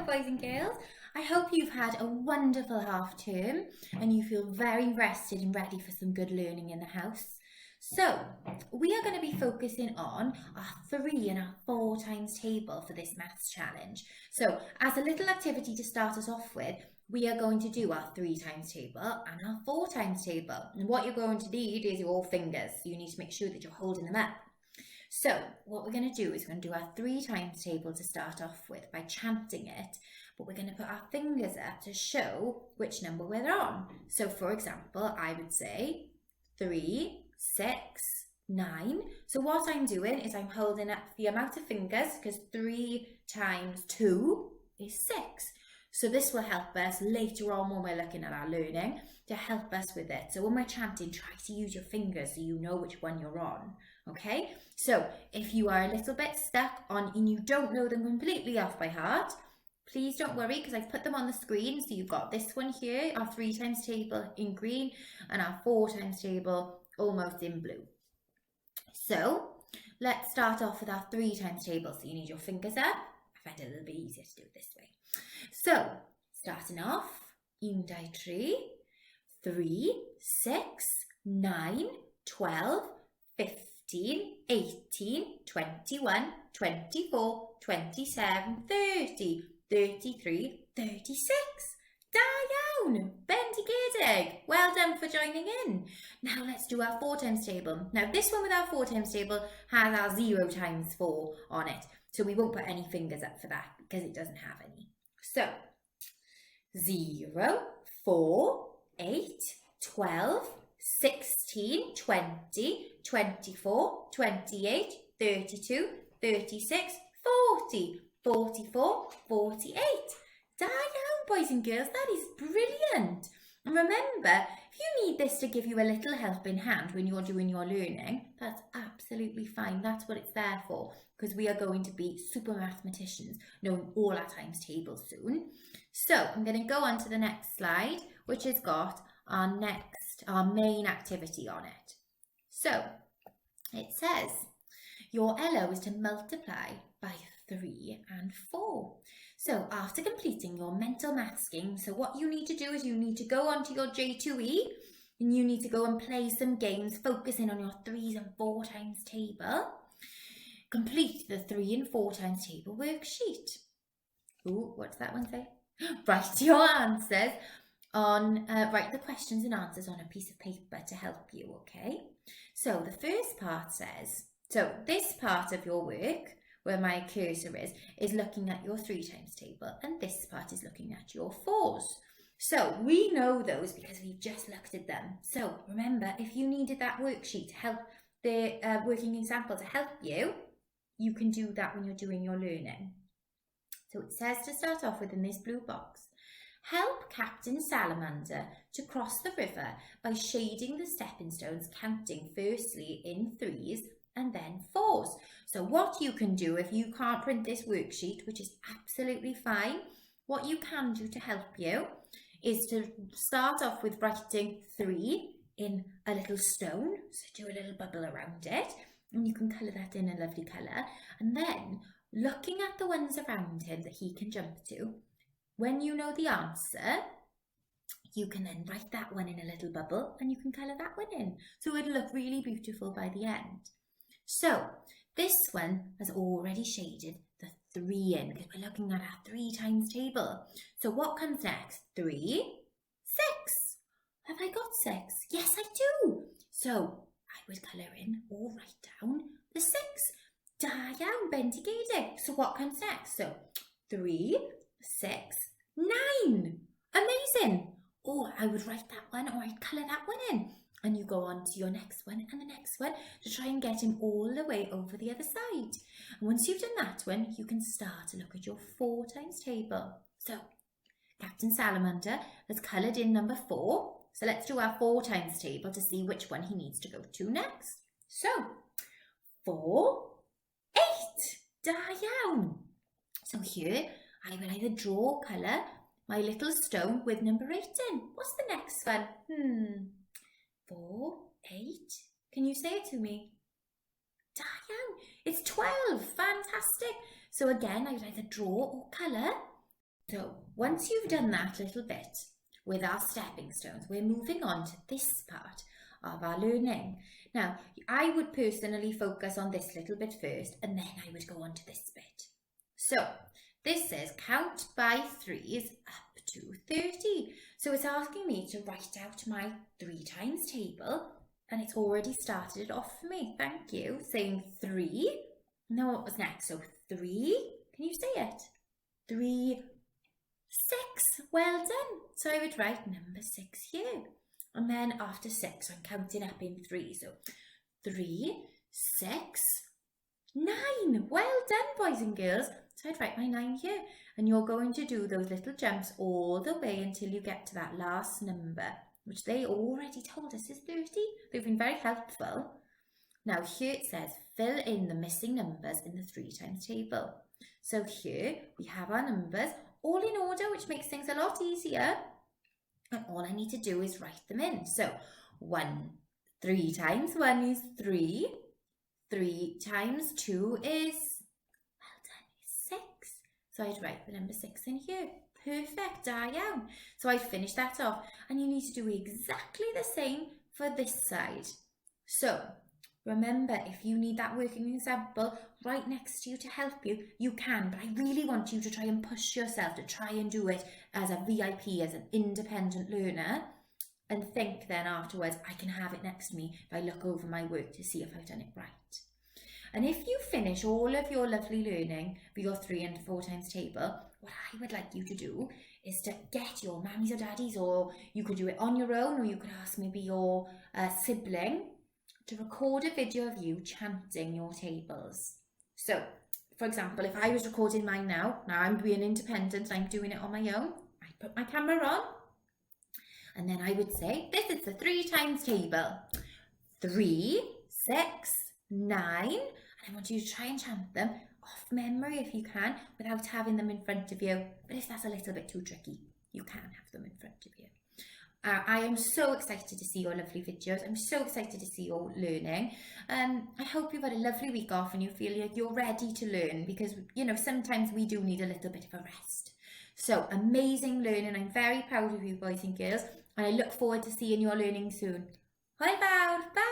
Hello boys and girls, I hope you've had a wonderful half term and you feel very rested and ready for some good learning in the house. So we are going to be focusing on our 3 and our 4 times table for this maths challenge. So as a little activity to start us off with, we are going to do our 3 times table and our 4 times table. And what you're going to need is your fingers. So you need to make sure that you're holding them up. So what we're going to do is we're going to do our 3 times table to start off with by chanting it, but we're going to put our fingers up to show which number we're on. So for example, I would say 3, 6, 9. So what I'm doing is I'm holding up the amount of fingers because 3 times 2 is 6. So this will help us later on when we're looking at our learning to help us with it. So when we're chanting, try to use your fingers so you know which one you're on. Okay, so if you are a little bit stuck on and you don't know them completely off by heart, please don't worry because I've put them on the screen. So you've got this one here, our 3 times table in green and our 4 times table almost in blue. So let's start off with our 3 times table. So you need your fingers up. I find it a little bit easier to do it this way. So starting off, 1, 2, 3, 3, 6, 9, 12, 15, 18, 21, 24, 27, 30, 33, 36. Down! Bendigedig! Well done for joining in. Now let's do our 4 times table. Now this one with our 4 times table has our 0 times 4 on it. So we won't put any fingers up for that because it doesn't have any. So 0, 4, 8, 12, 16, 20, 24, 28, 32, 36, 40, 44, 48. Down, boys and girls, that is brilliant. And remember, if you need this to give you a little helping hand when you're doing your learning, that's absolutely fine. That's what it's there for, because we are going to be super mathematicians knowing all our times tables soon. So I'm going to go on to the next slide, which has got our main activity on it. So it says your LO is to multiply by 3 and 4. So after completing your mental maths game, so what you need to do is you need to go onto your J2E and you need to go and play some games focusing on your 3s and 4 times table. Complete the 3 and 4 times table worksheet. Ooh, what's that one say? Write your answers on, write the questions and answers on a piece of paper to help you, okay? So the first part says, so this part of your work, where my cursor is looking at your 3 times table, and this part is looking at your 4s. So we know those because we've just looked at them. So remember, if you needed that worksheet to help, the working example to help you, you can do that when you're doing your learning. So it says to start off with in this blue box, help Captain Salamander to cross the river by shading the stepping stones, counting firstly in 3s and then 4s. So what you can do if you can't print this worksheet, which is absolutely fine, what you can do to help you is to start off with writing 3 in a little stone. So do a little bubble around it and you can colour that in a lovely colour. And then looking at the ones around him that he can jump to, when you know the answer, you can then write that one in a little bubble and you can colour that one in. So it'll look really beautiful by the end. So this one has already shaded the 3 in because we're looking at our 3 times table. So what comes next? 3, 6. Have I got 6? Yes, I do. So I would colour in or write down the 6. Down, bendigedig. So what comes next? So 3, 6, 9. Amazing. Or I would write that one or I'd colour that one in. And you go on to your next one and the next one to try and get him all the way over the other side. And once you've done that one, you can start to look at your 4 times table. So Captain Salamander has coloured in number 4. So let's do our 4 times table to see which one he needs to go to next. So 4, 8, down. So here I will either draw or colour my little stone with number 8 in. What's the next one? 4, 8. Can you say it to me? Diane, it's 12. Fantastic. So again, I would either draw or colour So once you've done that little bit with our stepping stones, we're moving on to this part of our learning. Now, I would personally focus on this little bit first, and then I would go on to this bit. So this says count by threes up to 30. So it's asking me to write out my 3 times table, and it's already started it off for me. Thank you. Saying 3. Now what was next? So 3. Can you say it? 3, 6. Well done. So I would write number 6 here. And then after 6, I'm counting up in 3. So 3, 6, 9. Well done, boys and girls. So I'd write my 9 here. And you're going to do those little jumps all the way until you get to that last number, which they already told us is 30. They've been very helpful. Now here it says fill in the missing numbers in the 3 times table. So here we have our numbers all in order, which makes things a lot easier. And all I need to do is write them in. So 3 times 1 is 3. 3 times 2 is, well done, 6. So I'd write the number 6 in here. Perfect, Diane. So I finished that off. And you need to do exactly the same for this side. So remember, if you need that working example right next to you to help you, you can. But I really want you to try and push yourself to try and do it as a VIP, as an independent learner. And think then afterwards, I can have it next to me if I look over my work to see if I've done it right. And if you finish all of your lovely learning for your 3 and 4 times table, what I would like you to do is to get your mummies or daddies, or you could do it on your own, or you could ask maybe your sibling to record a video of you chanting your tables. So, for example, if I was recording mine now I'm being independent, I'm doing it on my own, I put my camera on, and then I would say, this is the 3 times table. 3, 6, 9, and I want you to try and chant them off memory if you can, without having them in front of you. But if that's a little bit too tricky, you can have them in front of you. I am so excited to see your lovely videos. I'm so excited to see your learning. I hope you've had a lovely week off and you feel like you're ready to learn, because, you know, sometimes we do need a little bit of a rest. So, amazing learning. I'm very proud of you, boys and girls, and I look forward to seeing your learning soon. Bye, bye.